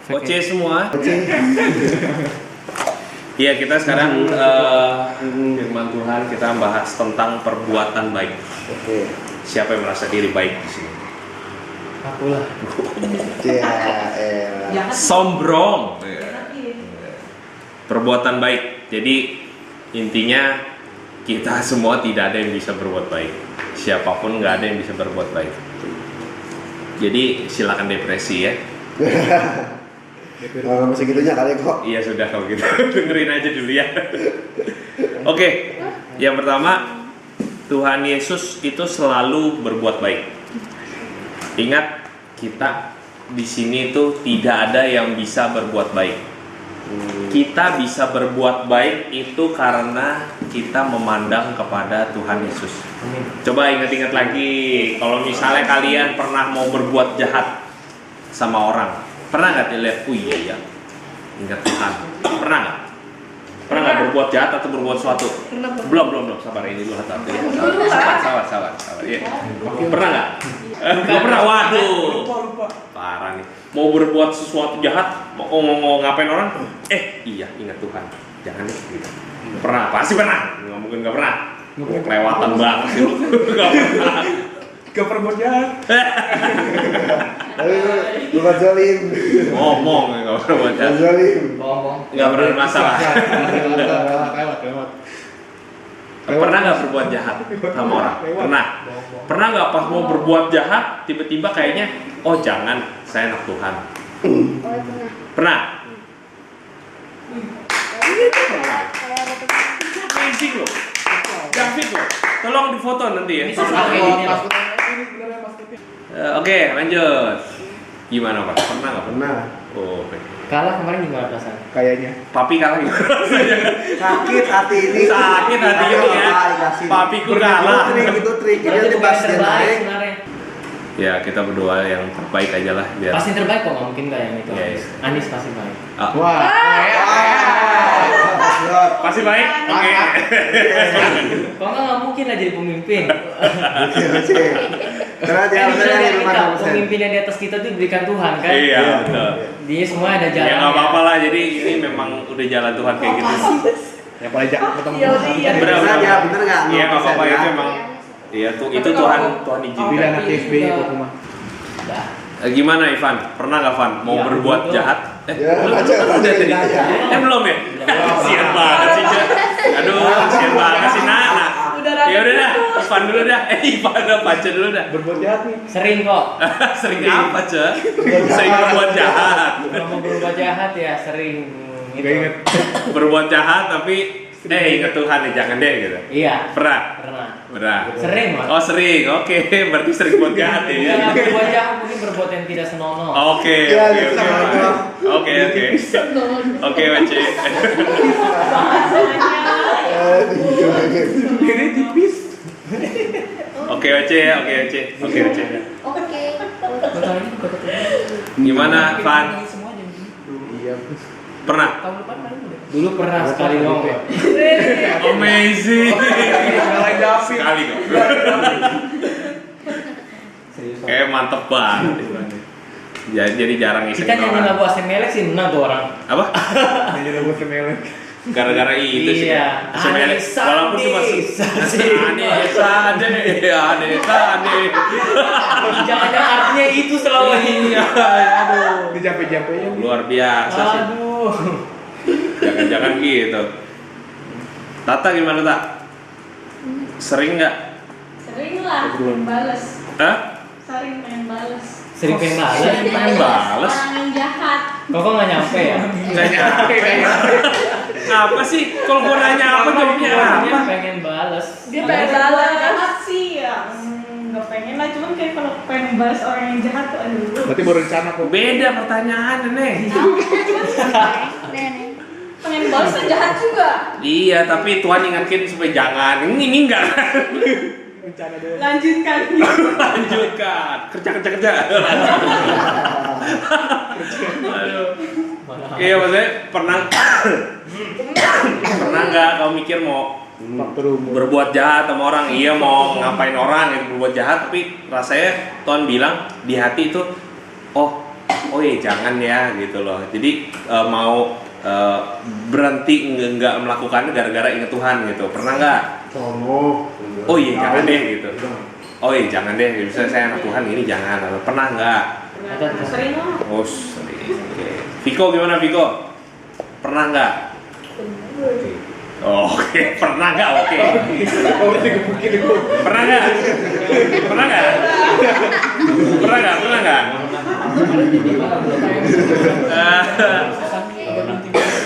Oce semua. Oce. Iya, kita sekarang firman Tuhan kita bahas tentang perbuatan baik. Oke. Siapa yang merasa diri baik di sini? Aku lah. Ya, Sombong. Perbuatan baik. Jadi intinya kita semua tidak ada yang bisa berbuat baik. Siapapun nggak ada yang bisa berbuat baik. Jadi silakan depresi ya. Kalau masih gitunya kali kok. Iya sudah kalau gitu. Dengerin aja dulu ya. Oke. Yang pertama, Tuhan Yesus itu selalu berbuat baik. Ingat, kita di sini tuh tidak ada yang bisa berbuat baik. Kita bisa berbuat baik itu karena kita memandang kepada Tuhan Yesus. Coba ingat-ingat lagi, kalau misalnya kalian pernah mau berbuat jahat sama orang, pernah nggak dilihat? Oh iya ya, ingat Tuhan. Pernah nggak? Pernah nggak berbuat jahat atau berbuat sesuatu? Belum. Sabar ini dulu hati-hati ya. Sabar. Ya. Pernah nggak? Nggak pernah. Waduh. Lupa. Parah nih. Mau berbuat sesuatu jahat, mau ngapain orang? Iya, ingat Tuhan. Jangan nih. Gitu. Pernah? Pasti pernah. Nggak mungkin nggak pernah. Kelewatan banget sih lu. Nggak pernah. Gak perbuat jahat. Lupa zalim. Ngomong nggak pernah buat jahat. Zalim. Nggak pernah ada masalah. Lewat. Pernah nggak berbuat jahat sama orang? Pernah nggak pas mau berbuat jahat tiba-tiba kayaknya, oh jangan, saya anak Tuhan. Pernah? Amazing loh. David loh. Tolong difoto nanti ya. Oke, lanjut. Gimana Pak? Pernah nggak? Pernah. Oh, oke. Kalah kemarin gimana perasaan? Kayaknya. Papi kalah gimana rasanya? Sakit hati ini. Sakit hati ini ya. Papiku kalah. Itu trik. Ini pas dia naik. Ya kita berdoa yang terbaik aja lah biar. Pasti terbaik kok, nggak mungkin nggak yang itu. Yes. Anis pasti baik. Wah. Pasti baik. Oke. Kok nggak mungkin lah jadi pemimpin. Oke. Karena dia benar di rumah sama saya. Pemimpin yang di atas kita tuh diberikan Tuhan kan? Iya betul. Dia semua ada jalan. Ya nggak apa-apa lah. Jadi ini memang udah jalan Tuhan kayak gitu. Yang paling jago ketemu. Bener nggak? Iya nggak apa-apa itu emang. Iya tuh itu Tuhan izinkan. anak SBY kok rumah. Gimana Ivan? Pernah nggak Van mau Ya, berbuat betul. jahat? Udah tadi. tadi. Belum ya? Sian banget sih Cek. Aduh, sian banget sih Nana. Ya udah dah, Ivan dulu dah. Ivan apa aja dulu dah. Berbuat jahat nih. Sering kok. Sering apa Cek? Sering berbuat jahat. Kalau mau berubah jahat ya sering. Gitu. Gak inget. Berbuat jahat tapi ingat Tuhan nih jangan deh gitu. Iya. Pernah. Sering Mas. Oh sering, oke. Berarti sering buat jahat ya. Jangan berbuat jahat, mungkin berbuat yang tidak senonoh. Oke. Oke, Wace. Ini tipis. Oke, Wace. Gimana, Van? Iya. Pernah? Dulu pernah sekali doang. Amazing. Sekali kok. Kayak mantep banget. Jadi jarang iseng Kita nyanyi lagu Asem Melek sih menang tuh orang. Apa? Nyanyi lagu Semelek. Gara-gara itu sih. Iya. Semelek. Walaupun cuma Ane. Jangan-jangan artinya itu selalu Iya, aduh. Ini jampe-jampenya. Luar biasa sih. Aduh. Jangan-jangan gitu. Tata gimana Tak? Sering nggak? Sering lah, pengen bales. Hah? Sering pengen bales. Sering pengen balas. Sering pengen bales. Orang yang jahat. Kok nggak nyampe ya? Nggak nyampe kayaknya. Apa sih? Kalau gua nanya apa jawabnya apa? Pengen balas. Dia pengen balas jahat sih ya. Nggak pengen lah, cuman kayak kalau pengen balas orang yang jahat tuh aduh. Berarti baru rencana kok. Beda pertanyaan nih. Pengen balas kan jahat juga. Iya, tapi Tuhan ingatkan supaya jangan. Ini enggak. Rencana doang. Lanjutkan. Lanjutkan. Kerja. Aduh. Iya, maksudnya pernah nggak kamu mikir mau Faktor umur. berbuat jahat sama orang? Iya, mau ngapain orang yang berbuat jahat, tapi rasanya Tuhan bilang di hati itu, oh oh iya jangan ya gitu loh. Jadi mau berhenti nggak melakukannya gara-gara ingat Tuhan gitu. Pernah nggak? Oh iya jangan deh gitu. Oh iya jangan deh. Misalnya saya anak Tuhan ini jangan. Pernah nggak? Sering lah. Oh sering. Oke. Viko gimana Viko? Pernah nggak? Oh, oke. Pernah nggak? Oke. Pernah nggak? Pernah nggak? Pernah nggak? Pernah nggak?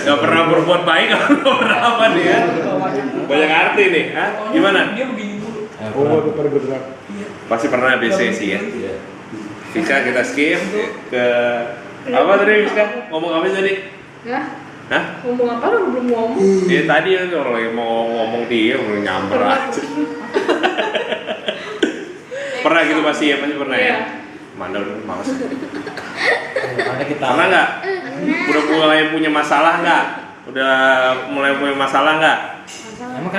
Gak pernah berbuat baik, gak pernah apa nih ya? Banyak arti nih, Hah? Gimana? Pasti pernah biasanya sih ya. Vika kita skip ke apa tadi Vika? Ngomong apa tadi? Hah? Ngomong apa? Belum ngomong. Dia tadi kalau lagi mau ngomong dia mau nyamber aja. Pernah gitu pasti ya, pasti pernah ya. Mandel males. Pernah nggak? Udah mulai punya masalah nggak? Udah mulai punya masalah nggak?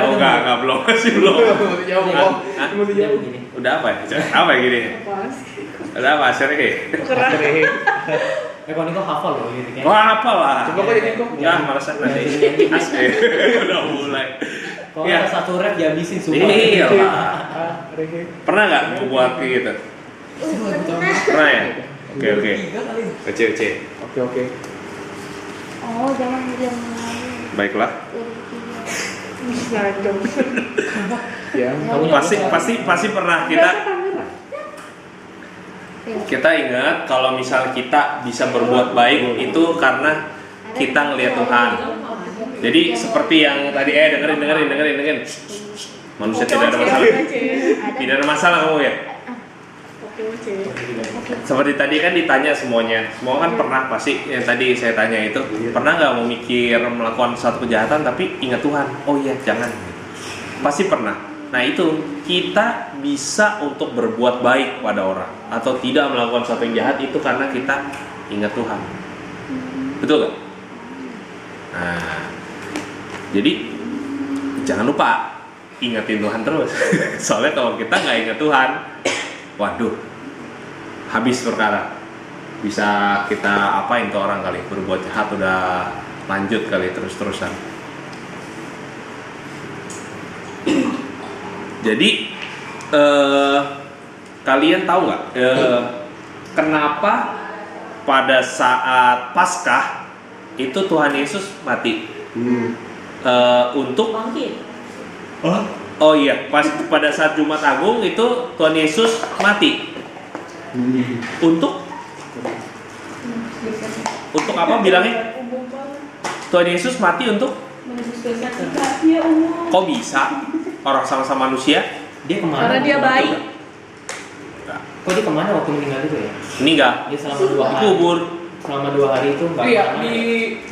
Oh nggak belum, masih belum. Hah? Udah apa ya? Apa ya gini? Udah apa hasilnya? Kalau ini kok hafal loh gitu kan. Wah hafal lah. Coba kok jadi kok. Ya malesan nanti. Asli. Udah mulai. Kalau Ya. ada satu rap dihabisin semua. Iya lah. Pernah nggak buat kayak gitu? Pernah ya? Oke. Oke. Oh, jangan. Baiklah. Ya. Pasti pernah kita ingat kalau misal kita bisa berbuat baik itu karena kita ngelihat Tuhan. Jadi seperti yang tadi dengerin. Manusia tidak ada masalah. Tidak ada masalah kamu ya. Seperti tadi kan ditanya semuanya. Semua kan pernah pasti yang tadi saya tanya itu. Pernah nggak mau mikir melakukan suatu kejahatan tapi ingat Tuhan? Oh iya jangan. Pasti pernah. Nah itu kita bisa untuk berbuat baik pada orang atau tidak melakukan sesuatu yang jahat itu karena kita ingat Tuhan. Betul gak? Nah, jadi jangan lupa ingatin Tuhan terus. Soalnya kalau kita nggak ingat Tuhan, waduh, habis perkara. Bisa kita apain tuh orang kali berbuat jahat udah lanjut kali terus-terusan. Jadi kalian tahu nggak kenapa pada saat Paskah itu Tuhan Yesus mati? Untuk Bangkit. oh iya pada saat Jumat Agung itu Tuhan Yesus mati untuk apa bilangnya? Tuhan Yesus mati untuk kok bisa? Orang sama-sama manusia. Dia kemana? Karena dia baik. Kok dia kemana waktu meninggal itu ya? Meninggal. Dia selama 2 hari. Kubur. Selama 2 hari itu nggak Iya, kemana. di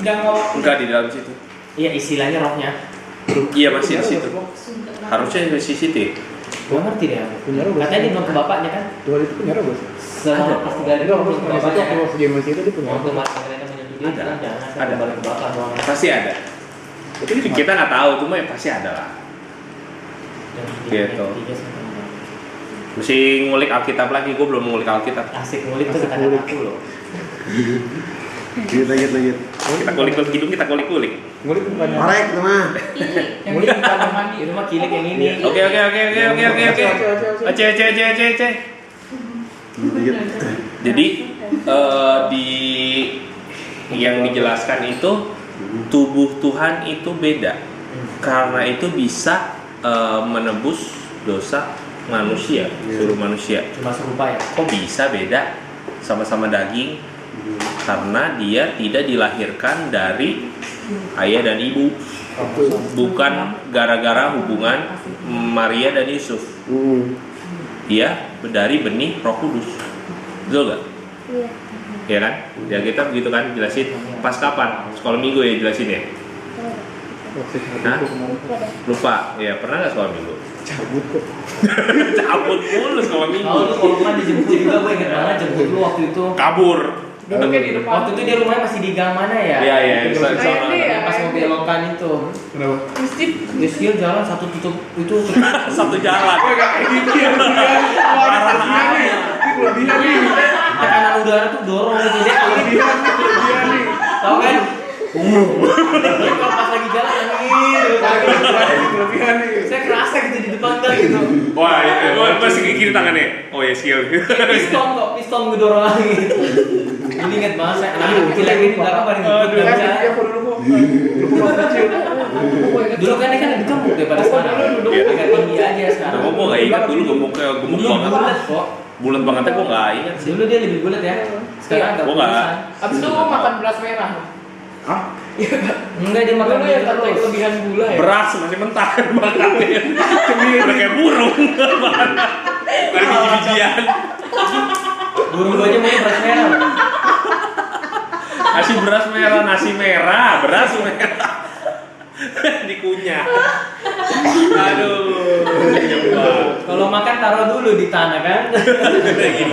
danau. Enggak di dalam situ. Iya istilahnya rohnya. Iya masih di situ. Harusnya di situ. Gua ngerti deh. Punya roh. Katanya dia bilang ke bapaknya kan. Tuhan itu punya roh bos. Selama pas 3 hari Itu itu aku ke pas itu bapaknya. aku waktu dia masih itu dia punya Waktu roh. Mas Ternyata menyebut dia Ada. bilang jangan Ada. saya kembali ke bapak doang. Pasti ada. Itu dia Kita nggak tahu, cuma ya pasti ada lah. Gitu. Mesti ngulik Alkitab lagi, gue belum ngulik Alkitab. Asik ngulik tuh Asik kata ngulik. aku loh. lanjut. Kita kulik-kulik hidung, kita kulik-kulik. Ngulik bukan Korek itu mah. Ngulik di kamar mandi. Itu mah kilik yang ini. Oke. Oce. Jadi di yang dijelaskan itu tubuh Tuhan itu beda. Karena itu bisa menebus dosa manusia, seluruh manusia. Cuma serupa ya. Kok bisa beda? Sama-sama daging. Karena dia tidak dilahirkan dari ayah dan ibu, bukan gara-gara hubungan Maria dan Yusuf. Dia dari benih Roh Kudus. Betul gak? Iya. Ya kan? Ya kita begitu kan jelasin. Pas kapan? Sekolah minggu ya jelasin ya? Hah? Lupa? Ya pernah gak sekolah minggu? cabut kok. Cabut mulu sekolah minggu. Kalau lu kalau kan dijemput juga gue inget banget jemput lu waktu itu. Kabur. Duduknya di depan. Waktu itu dia rumahnya masih di gang mana ya? Iya, bisa Kayak dia ya. Pas mau belokan itu. Kenapa? Mesti Dia jalan satu tutup itu. satu jalan. Kayak gitu ya. Parah Ini kelebihan nih. Tekanan udara tuh dorong gitu dia. Kelebihan nih. Tahu kan? Dia kalau pas lagi jalan angin terus Kelebihan nih. saya kerasa gitu di depan gang gitu. Wah, gue masih ke kiri tangannya. Oh ya, skill. Piston ngedorong lagi. Ini inget banget saya anak kecil lagi di belakang paling ikut Aduh, nggak bisa. ya dulu kok. Dulu kok kecil. Dulu kan dia kan lebih gemuk daripada sekarang. Agak tinggi aja sekarang. Gue gak ingat dulu gemuknya gemuk Dulu banget. bulat kok. Bulat bangetnya gue gak ingat sih. Dulu dia lebih bulat ya. Sekarang agak Gua nggak. kurusan. Abis itu mau makan beras merah. Hah? Enggak dia makan Dulu ya gitu kalau terus. kelebihan gula ya. Beras masih mentah makannya. Udah kayak burung. Udah biji-bijian. Burung gua aja mau beras merah. Kasih beras merah, nasi merah, beras merah. Dikunyah. Aduh. Kalau makan taruh dulu di tanah kan. Ambil kerikil.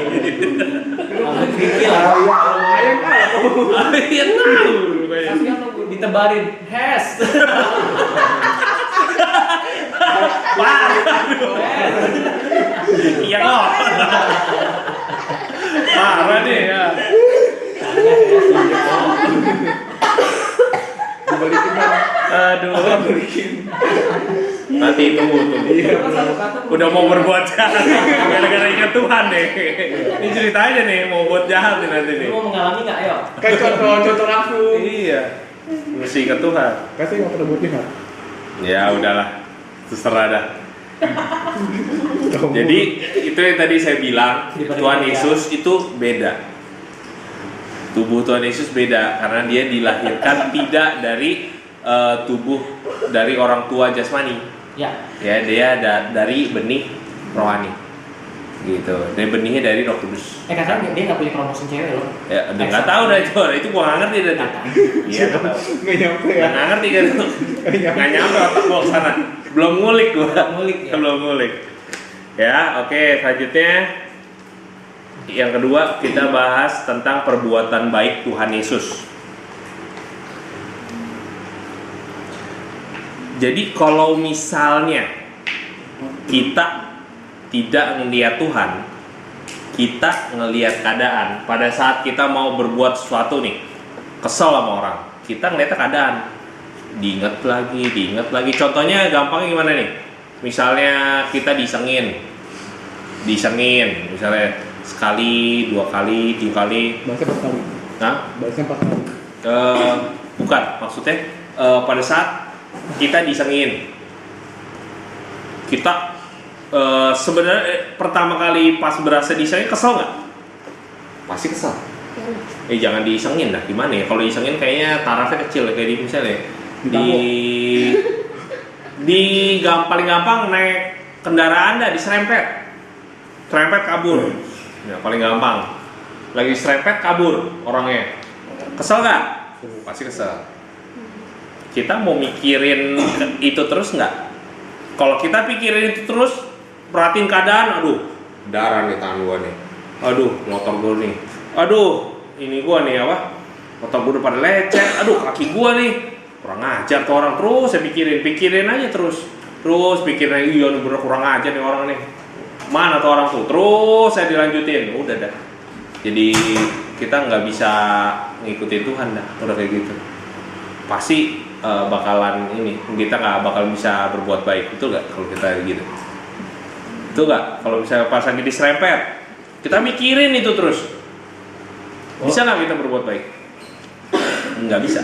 Ayam kalah. Iya tahu. Kasihan lo ditebarin. Hes. Iya kok. Parah deh ya. Dibalikin kan. Aduh. Nanti tunggu. Udah mau berbuat jahat. Gara-gara ingat Tuhan deh. Ini cerita aja nih mau buat jahat nih nanti nih. Lu mau mengalami nggak ayo? Kayak contoh langsung. Iya. Mesti ingat Tuhan. Kasih nggak pernah buat jahat. Ya udahlah. Terserah dah. Jadi itu yang tadi saya bilang, Tuhan Yesus itu beda. Tubuh Tuhan Yesus beda karena dia dilahirkan tidak dari tubuh dari orang tua jasmani. Ya. Ya, dia dari benih rohani. Gitu. Dari benihnya dari Roh Kudus. Katanya dia nggak punya kromosom cewek loh. Ya, udah nggak tahu dah itu gua nggak ngerti dah tuh. Iya, nggak tahu. Nggak nyampe ya. Nggak ngerti kan tuh. Nggak nyampe otak gua ke sana. Belum ngulik gua. Ngulik ya. Belum ngulik. Ya, oke, selanjutnya yang kedua kita bahas tentang perbuatan baik Tuhan Yesus. Jadi kalau misalnya kita tidak ngelihat Tuhan, kita ngelihat keadaan. Pada saat kita mau berbuat sesuatu nih, kesel sama orang, kita ngelihat keadaan, diingat lagi. Contohnya gampangnya gimana nih? Misalnya kita disengin, misalnya sekali, 2 kali, 3 kali. Bahasnya 4 kali. Nah, Bahasnya 4 kali. bukan, maksudnya pada saat kita disengin, kita sebenarnya pertama kali pas berasa disengin kesel nggak? Pasti kesel. Jangan disengin dah, gimana ya? Kalau disengin kayaknya tarafnya kecil kayak di misalnya paling gampang naik kendaraan dah diserempet kabur. Ya paling gampang. Lagi serempet kabur orangnya. Kesel nggak? Pasti kesel. Kita mau mikirin itu terus nggak? Kalau kita pikirin itu terus, perhatiin keadaan, aduh, darah nih tangan gua nih, aduh, motor gua nih, aduh, ini gua nih apa? Motor gua udah pada lecet, aduh, kaki gua nih, kurang ajar tuh orang. Terus saya pikirin aja terus pikirin aja, iya nih bener kurang ajar nih orang nih, mana tuh orang tuh? Terus saya dilanjutin, udah dah. Jadi kita nggak bisa ngikutin Tuhan dah, udah kayak gitu. Pasti bakalan ini, kita nggak bakal bisa berbuat baik, betul nggak kalau kita gitu? Betul nggak? Kalau misalnya pas lagi diserempet, kita mikirin itu terus, bisa nggak kita berbuat baik? Nggak bisa.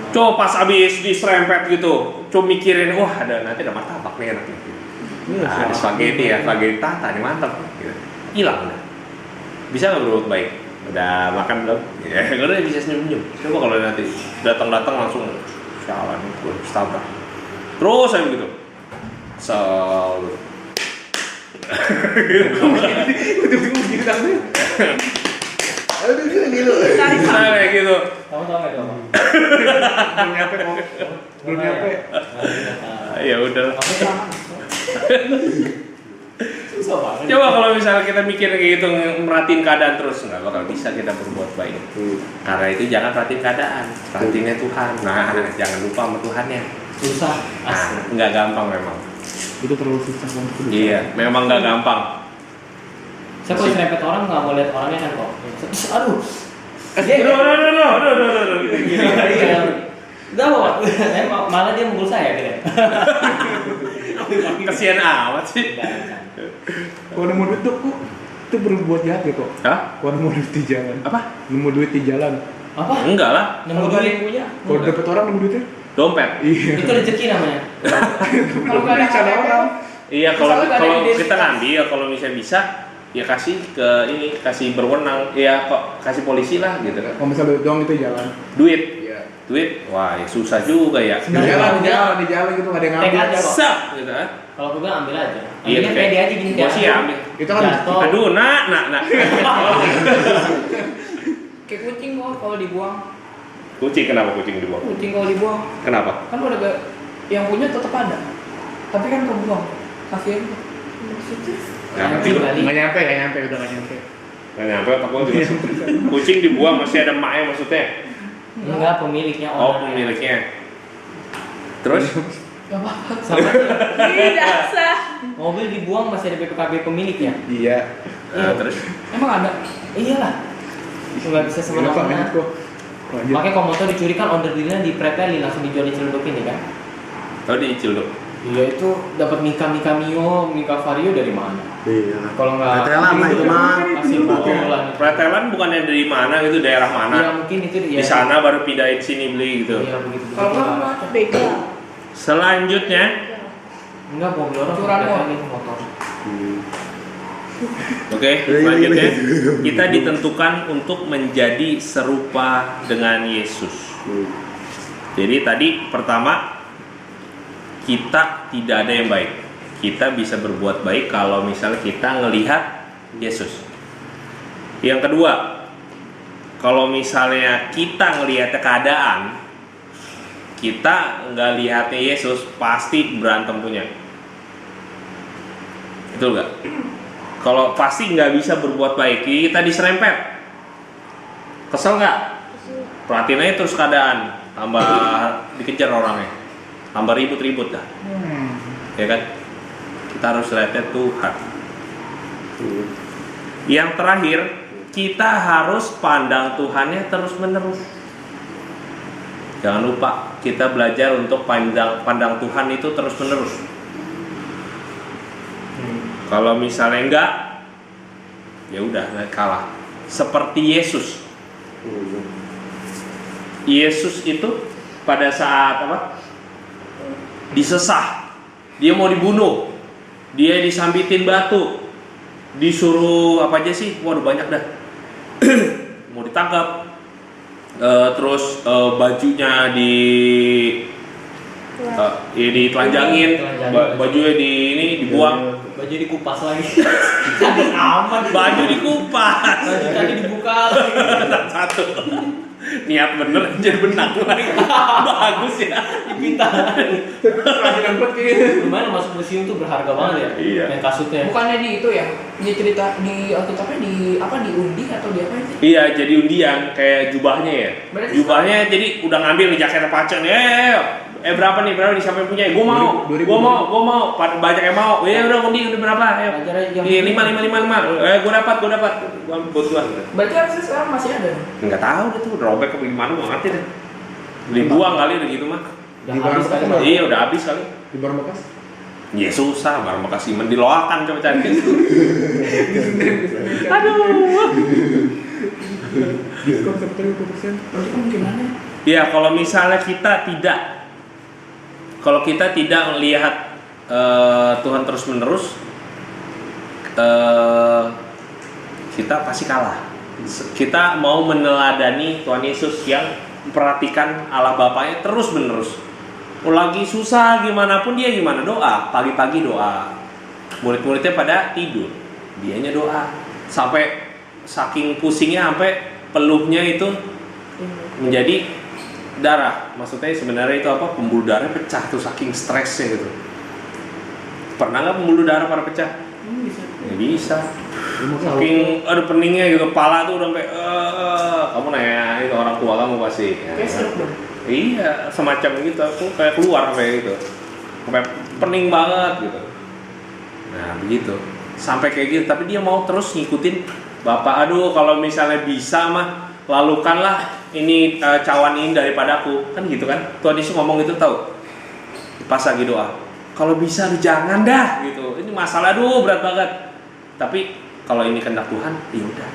Coba pas abis diserempet gitu, coba mikirin, wah nanti ada martabak nih enak nih. Ada spaghetti ya, spaghetti tata nih mantap. Gitu. Hilang udah. Bisa nggak berbuat baik? Udah makan belum? Ya, udah bisa senyum-senyum. Coba kalau nanti datang langsung sialan gue stabrak. Terus saya begitu. Selalu. Kayak gitu. Kamu tahu nggak dong? Belum nyampe. Ya udah. Susah banget. Coba kalau misalnya kita mikir kayak gitu, merhatiin keadaan terus, nggak bakal bisa kita berbuat baik. Karena itu jangan perhatiin keadaan, perhatiinnya Tuhan. Nah, jangan lupa sama Tuhannya. Susah. Nah, Asli. nggak gampang memang. Itu terlalu susah untuk Iya, memang nggak gampang. Saya kalau serempet orang nggak mau lihat orangnya kan kok. Aduh. Aduh. Iya. Enggak mau. Malah dia mukul saya gitu. Kesian amat sih. Kalau nemu duit tuh kok itu berbuat jahat ya kok. Hah? Kalau nemu duit di jalan. Apa? Nemu duit di jalan. Apa? Enggak lah. Nemu duit punya. Kalau dapet orang nemu duitnya? Dompet. Iya. Itu rezeki namanya. Kalau nggak ada Ada orang. Iya, kalau Misalnya nggak ada kalau identitas. kita ngambil, kalau misalnya bisa, ya kasih ke ini, kasih berwenang, ya kok kasih polisi lah gitu kan. Kalau misalnya duit doang itu jalan. Duit, Iya. duit, wah ya susah juga ya. Di Sebenarnya jalan, kalau di dia- jalan, di jalan gitu nggak ada yang Tek ngambil. aja kok. Sak, gitu kan. Kalau gue bilang ambil aja. Iya, Ambilnya pede aja gini gua sih ambil. Itu kan Jatuh. Aduh, nak. Kayak kucing kok kalau dibuang. Kucing kenapa kucing dibuang? Kucing kalau dibuang Kenapa? kan udah gak, yang punya tetap ada. Tapi kan kebuang. Kasihan. Nggak ngerti gua. nggak nyampe, udah nggak nyampe. Nggak nyampe otak gua juga. Kucing dibuang masih ada emaknya maksudnya. Enggak, pemiliknya Oh, ownernya. pemiliknya. Terus? Gak apa-apa. Sama Tidak sah. mobil dibuang masih ada BPKB pemiliknya. Iya. Terus? Emang ada? Iyalah. Nggak bisa Kenapa lanjut semena-mena. kok? Lanjut. Makanya kalau motor dicuri kan order dealnya dipretelin langsung dijual di Ciledug ini kan. Tahu di Ciledug. Iya itu dapat Mika Mio, Mika Vario dari mana? Iya. Kalau nggak Pretelan lah itu mah. masih bola. Pretelan bukannya dari mana gitu, daerah Iya mana? mungkin itu dia. Di sana baru pindahin sini beli gitu. Iya begitu. Kalau nggak Beda. Selanjutnya, Enggak mobil orang Curanmor. pretelin motor. oke, selanjutnya kita ditentukan untuk menjadi serupa dengan Yesus. Jadi tadi pertama, kita tidak ada yang baik. Kita bisa berbuat baik kalau misalnya kita ngelihat Yesus. Yang kedua, kalau misalnya kita ngelihat keadaan, kita nggak lihatnya Yesus, pasti berantem punya. Betul nggak? Kalau pasti nggak bisa berbuat baik, kita diserempet, kesel nggak? Perhatiin aja terus keadaan, tambah dikejar orangnya, tambah ribut-ribut dah, ya kan? Kita harus lihatnya Tuhan. Yang terakhir, kita harus pandang Tuhannya terus-menerus. Jangan lupa kita belajar untuk pandang Tuhan itu terus-menerus. Kalau misalnya enggak, ya udah kalah. Seperti Yesus. Yesus itu pada saat apa? Disesah. Dia mau dibunuh. Dia disambitin batu. Disuruh apa aja sih? Waduh banyak dah. Mau ditangkap. Terus bajunya ditelanjangin, bajunya dibuang. Baju dikupas lagi. Jadi aman. Baju dikupas. Baju tadi dibuka lagi. Satu. Niat bener jadi benang lagi. Bagus ya. Dipinta. Kerajinan banget kayaknya. Lumayan masuk museum tuh berharga banget ya. Iya. Yang kasutnya. Bukannya di itu ya? Dia cerita di Alkitabnya di apa diundi atau di apa sih? Iya, jadi undian kayak jubahnya ya. Berarti Jubahnya jadi udah ngambil nih jaketnya Pacen. Berapa nih siapa yang punya? Gua mau. 2000. Gua mau. Banyak yang mau. Ya udah undi udah berapa? Ayo. Belajar aja jam Iya, 5. Gua dapat. Gua buat gua. Berarti harusnya sekarang masih ada dong? Enggak tahu deh tuh, robek ke gimana gua ngerti deh. Dibuang kali udah gitu mah. Udah Di habis barang kali. bekas Iya, udah habis kali. Di barang bekas. Ya susah, barang bekas iman diloakan coba cari. Diskon sebetulnya 20%. Berarti kan gimana? Ya kalau misalnya kalau kita tidak melihat Tuhan terus menerus, kita pasti kalah. Kita mau meneladani Tuhan Yesus yang memperhatikan Allah Bapaknya terus menerus. Lagi susah gimana pun dia gimana doa, pagi-pagi doa. Murid-muridnya pada tidur, dianya doa. Sampai saking pusingnya sampai peluhnya itu menjadi darah. Maksudnya sebenarnya itu apa? Pembuluh darah pecah tuh saking stresnya gitu. Pernah nggak pembuluh darah pada pecah? Bisa. Nggak bisa. Saking ada peningnya gitu, kepala tuh udah sampai kamu nanya itu orang tua kamu pasti. Kayak stroke dong. Iya, semacam gitu. Aku kayak keluar kayak gitu. Sampai pening banget gitu. Nah, begitu. Sampai kayak gitu, tapi dia mau terus ngikutin bapak. Aduh, kalau misalnya bisa mah lalukanlah ini cawan ini daripada aku. Kan gitu kan? Tuhan Yesus ngomong gitu tahu. Pas lagi doa. Kalau bisa jangan dah gitu. Ini masalah berat banget. Tapi kalau ini kehendak Tuhan, ya udah.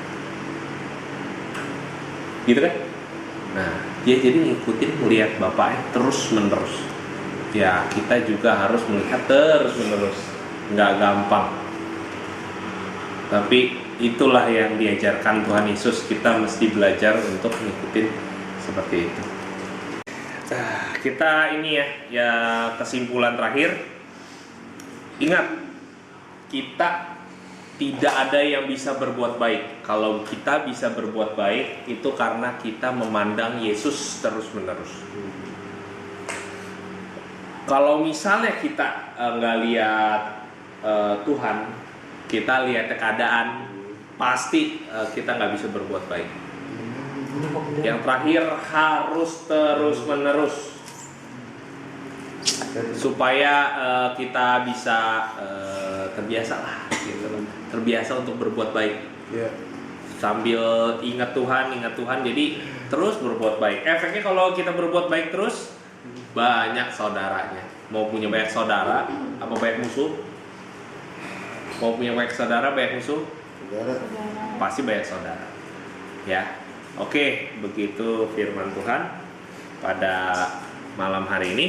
Gitu kan? Nah, dia jadi ngikutin melihat bapaknya terus menerus. Ya, kita juga harus melihat terus menerus. Nggak gampang. Tapi itulah yang diajarkan Tuhan Yesus, kita mesti belajar untuk ngikutin seperti itu. Kita ini ya kesimpulan terakhir. Ingat, kita tidak ada yang bisa berbuat baik. Kalau kita bisa berbuat baik, itu karena kita memandang Yesus terus-menerus. Kalau misalnya kita nggak lihat Tuhan, kita lihat keadaan, pasti kita nggak bisa berbuat baik. Yang terakhir harus terus-menerus supaya kita bisa terbiasa lah, gitu. Terbiasa untuk berbuat baik. Sambil ingat Tuhan, jadi terus berbuat baik. Efeknya kalau kita berbuat baik terus, banyak saudaranya. Mau punya banyak saudara, apa banyak musuh? Mau punya banyak saudara, banyak musuh? Pasti banyak saudara. Ya, oke, begitu firman Tuhan pada malam hari ini.